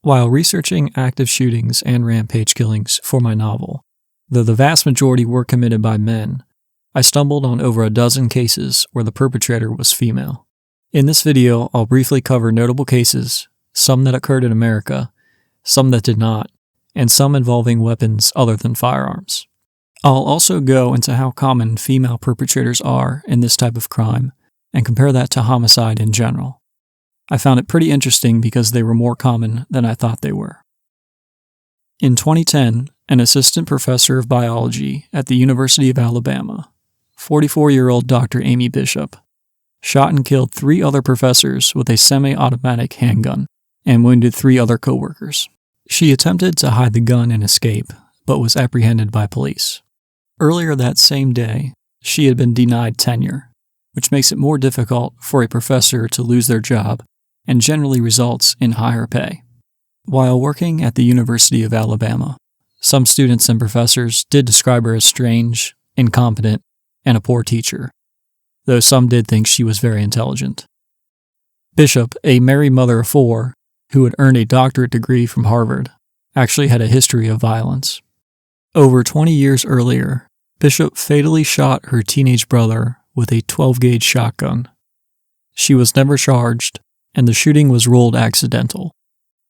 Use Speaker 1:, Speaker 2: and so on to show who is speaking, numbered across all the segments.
Speaker 1: While researching active shootings and rampage killings for my novel, though the vast majority were committed by men, I stumbled on over a dozen cases where the perpetrator was female. In this video, I'll briefly cover notable cases, some that occurred in America, some that did not, and some involving weapons other than firearms. I'll also go into how common female perpetrators are in this type of crime and compare that to homicide in general. I found it pretty interesting because they were more common than I thought they were. In 2010, an assistant professor of biology at the University of Alabama, 44-year-old Dr. Amy Bishop, shot and killed 3 other professors with a semi-automatic handgun and wounded 3 other coworkers. She attempted to hide the gun and escape, but was apprehended by police. Earlier that same day, she had been denied tenure, which makes it more difficult for a professor to lose their job and generally results in higher pay. While working at the University of Alabama, some students and professors did describe her as strange, incompetent, and a poor teacher, though some did think she was very intelligent. Bishop, a married mother of 4, who had earned a doctorate degree from Harvard, actually had a history of violence. Over 20 years earlier, Bishop fatally shot her teenage brother with a 12-gauge shotgun. She was never charged, and the shooting was ruled accidental.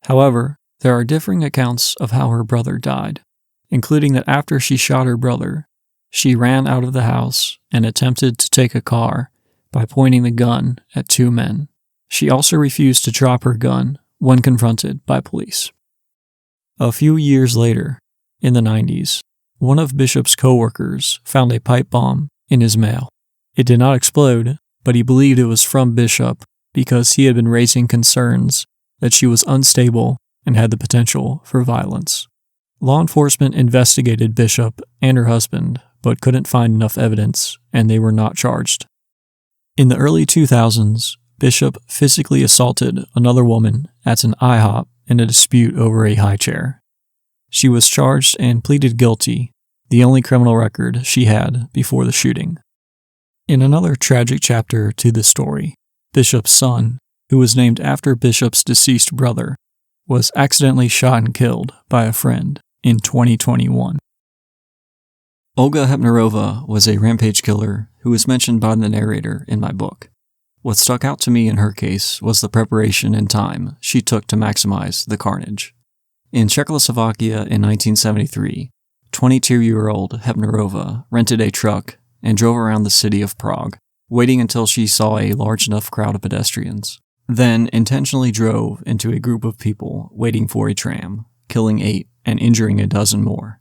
Speaker 1: However, there are differing accounts of how her brother died, including that after she shot her brother, she ran out of the house and attempted to take a car by pointing the gun at 2 men. She also refused to drop her gun when confronted by police. A few years later, in the 90s, one of Bishop's co-workers found a pipe bomb in his mail. It did not explode, but he believed it was from Bishop because he had been raising concerns that she was unstable and had the potential for violence. Law enforcement investigated Bishop and her husband, but couldn't find enough evidence, and they were not charged. In the early 2000s, Bishop physically assaulted another woman at an IHOP in a dispute over a high chair. She was charged and pleaded guilty, the only criminal record she had before the shooting. In another tragic chapter to this story, Bishop's son, who was named after Bishop's deceased brother, was accidentally shot and killed by a friend in 2021. Olga Hepnarova was a rampage killer who was mentioned by the narrator in my book. What stuck out to me in her case was the preparation and time she took to maximize the carnage. In Czechoslovakia in 1973, 22-year-old Hepnarova rented a truck and drove around the city of Prague, waiting until she saw a large enough crowd of pedestrians, then intentionally drove into a group of people waiting for a tram, killing 8 and injuring a dozen more.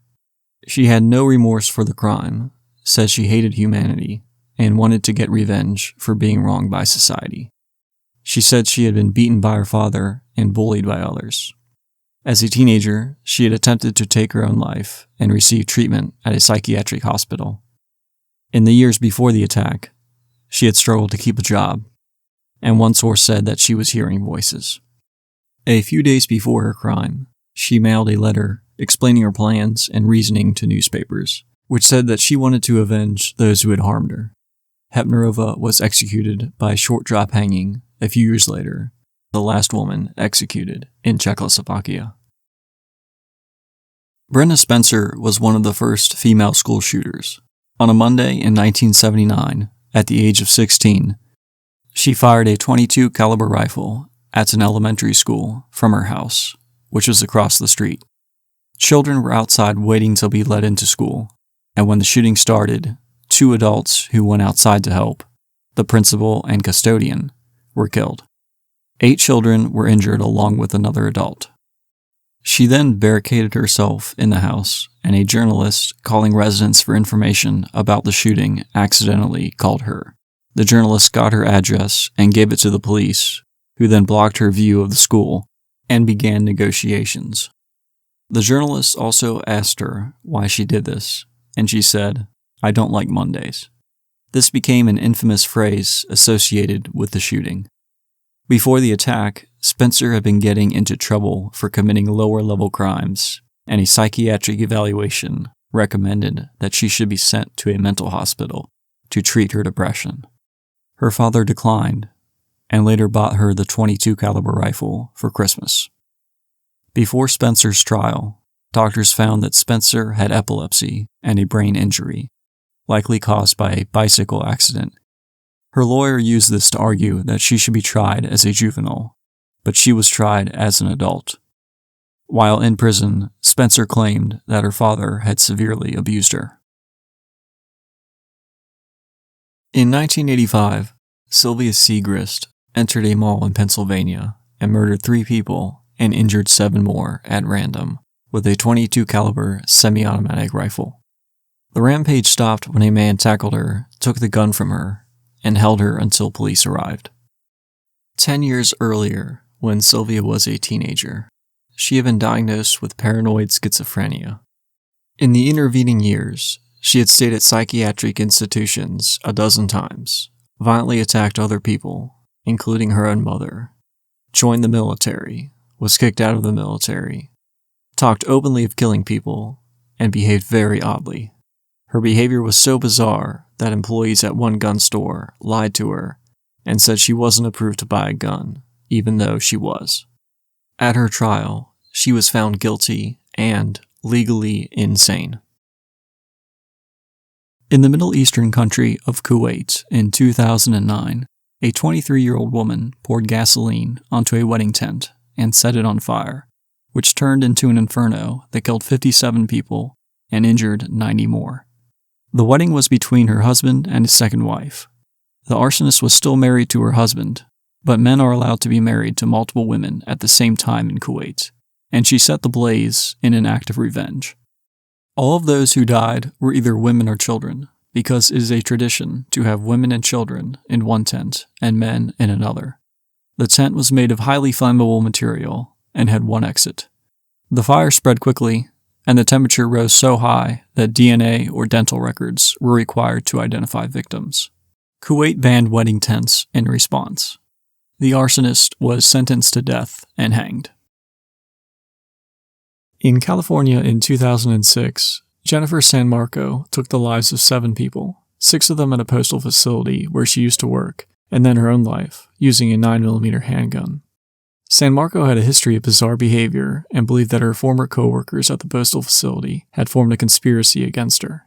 Speaker 1: She had no remorse for the crime, said she hated humanity, and wanted to get revenge for being wronged by society. She said she had been beaten by her father and bullied by others. As a teenager, she had attempted to take her own life and received treatment at a psychiatric hospital. In the years before the attack, she had struggled to keep a job, and one source said that she was hearing voices. A few days before her crime, she mailed a letter explaining her plans and reasoning to newspapers, which said that she wanted to avenge those who had harmed her. Hepnarova was executed by short drop hanging a few years later, the last woman executed in Czechoslovakia. Brenda Spencer was one of the first female school shooters. On a Monday in 1979, at the age of 16, she fired a .22 caliber rifle at an elementary school from her house, which was across the street. Children were outside waiting to be let into school, and when the shooting started, 2 adults who went outside to help, the principal and custodian, were killed. 8 children were injured along with another adult. She then barricaded herself in the house, and a journalist calling residents for information about the shooting accidentally called her. The journalist got her address and gave it to the police, who then blocked her view of the school and began negotiations. The journalist also asked her why she did this, and she said, "I don't like Mondays." This became an infamous phrase associated with the shooting. Before the attack, Spencer had been getting into trouble for committing lower-level crimes, and a psychiatric evaluation recommended that she should be sent to a mental hospital to treat her depression. Her father declined, and later bought her the .22 caliber rifle for Christmas. Before Spencer's trial, doctors found that Spencer had epilepsy and a brain injury, likely caused by a bicycle accident. Her lawyer used this to argue that she should be tried as a juvenile, but she was tried as an adult. While in prison, Spencer claimed that her father had severely abused her. In 1985, Sylvia Seegrist entered a mall in Pennsylvania and murdered 3 people and injured 7 more at random with a .22 caliber semi-automatic rifle. The rampage stopped when a man tackled her, took the gun from her, and held her until police arrived. 10 years earlier, when Sylvia was a teenager, she had been diagnosed with paranoid schizophrenia. In the intervening years, she had stayed at psychiatric institutions a dozen times, violently attacked other people, including her own mother, joined the military, was kicked out of the military, talked openly of killing people, and behaved very oddly. Her behavior was so bizarre that employees at one gun store lied to her and said she wasn't approved to buy a gun, even though she was. At her trial, she was found guilty and legally insane. In the Middle Eastern country of Kuwait in 2009, a 23-year-old woman poured gasoline onto a wedding tent and set it on fire, which turned into an inferno that killed 57 people and injured 90 more. The wedding was between her husband and his second wife. The arsonist was still married to her husband, but men are allowed to be married to multiple women at the same time in Kuwait, and she set the blaze in an act of revenge. All of those who died were either women or children, because it is a tradition to have women and children in one tent and men in another. The tent was made of highly flammable material and had one exit. The fire spread quickly, and the temperature rose so high that DNA or dental records were required to identify victims. Kuwait banned wedding tents in response. The arsonist was sentenced to death and hanged. In California in 2006, Jennifer San Marco took the lives of 7 people, 6 of them at a postal facility where she used to work, and then her own life, using a 9mm handgun. San Marco had a history of bizarre behavior and believed that her former co-workers at the postal facility had formed a conspiracy against her.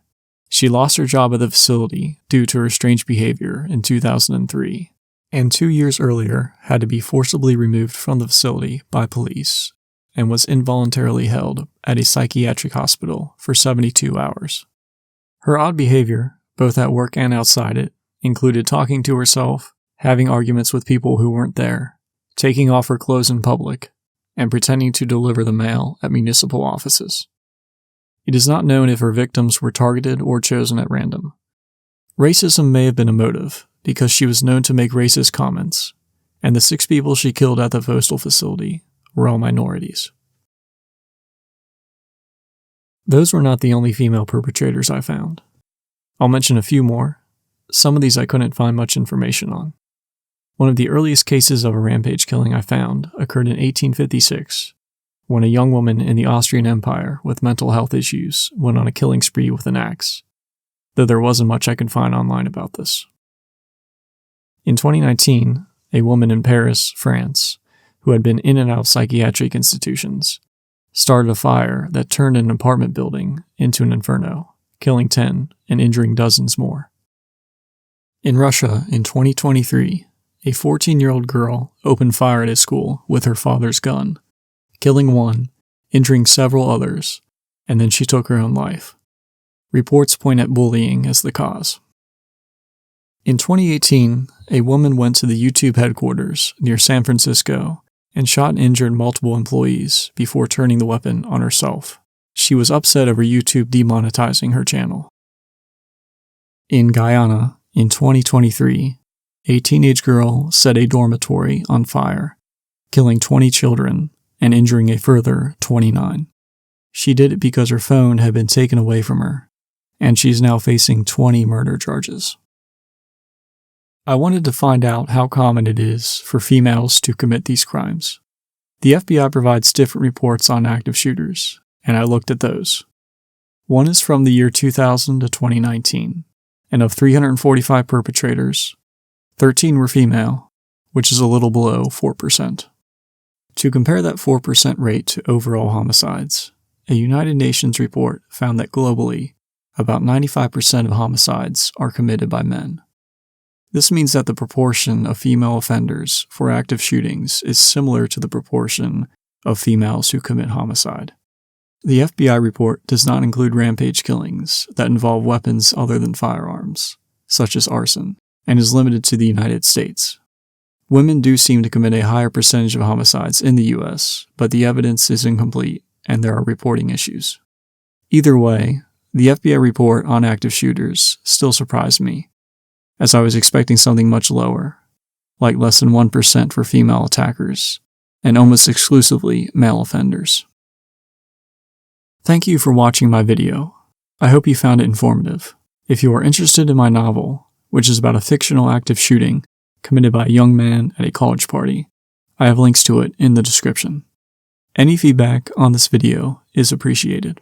Speaker 1: She lost her job at the facility due to her strange behavior in 2003, and 2 years earlier had to be forcibly removed from the facility by police and was involuntarily held at a psychiatric hospital for 72 hours. Her odd behavior, both at work and outside it, included talking to herself, having arguments with people who weren't there, taking off her clothes in public, and pretending to deliver the mail at municipal offices. It is not known if her victims were targeted or chosen at random. Racism may have been a motive, because she was known to make racist comments, and the 6 people she killed at the postal facility were all minorities. Those were not the only female perpetrators I found. I'll mention a few more. Some of these I couldn't find much information on. One of the earliest cases of a rampage killing I found occurred in 1856, when a young woman in the Austrian Empire with mental health issues went on a killing spree with an axe, though there wasn't much I could find online about this. In 2019, a woman in Paris, France, who had been in and out of psychiatric institutions, started a fire that turned an apartment building into an inferno, killing 10 and injuring dozens more. In Russia, in 2023, a 14-year-old girl opened fire at a school with her father's gun, killing 1, injuring several others, and then she took her own life. Reports point at bullying as the cause. In 2018, a woman went to the YouTube headquarters near San Francisco and shot and injured multiple employees before turning the weapon on herself. She was upset over YouTube demonetizing her channel. In Guyana, in 2023, a teenage girl set a dormitory on fire, killing 20 children and injuring a further 29. She did it because her phone had been taken away from her, and she's now facing 20 murder charges. I wanted to find out how common it is for females to commit these crimes. The FBI provides different reports on active shooters, and I looked at those. One is from the year 2000 to 2019, and of 345 perpetrators, 13 were female, which is a little below 4%. To compare that 4% rate to overall homicides, a United Nations report found that globally, about 95% of homicides are committed by men. This means that the proportion of female offenders for active shootings is similar to the proportion of females who commit homicide. The FBI report does not include rampage killings that involve weapons other than firearms, such as arson, and is limited to the United States. Women do seem to commit a higher percentage of homicides in the US, but the evidence is incomplete and there are reporting issues. Either way, the FBI report on active shooters still surprised me, as I was expecting something much lower, like less than 1% for female attackers, and almost exclusively male offenders. Thank you for watching my video. I hope you found it informative. If you are interested in my novel, which is about a fictional active shooting committed by a young man at a college party, I have links to it in the description. Any feedback on this video is appreciated.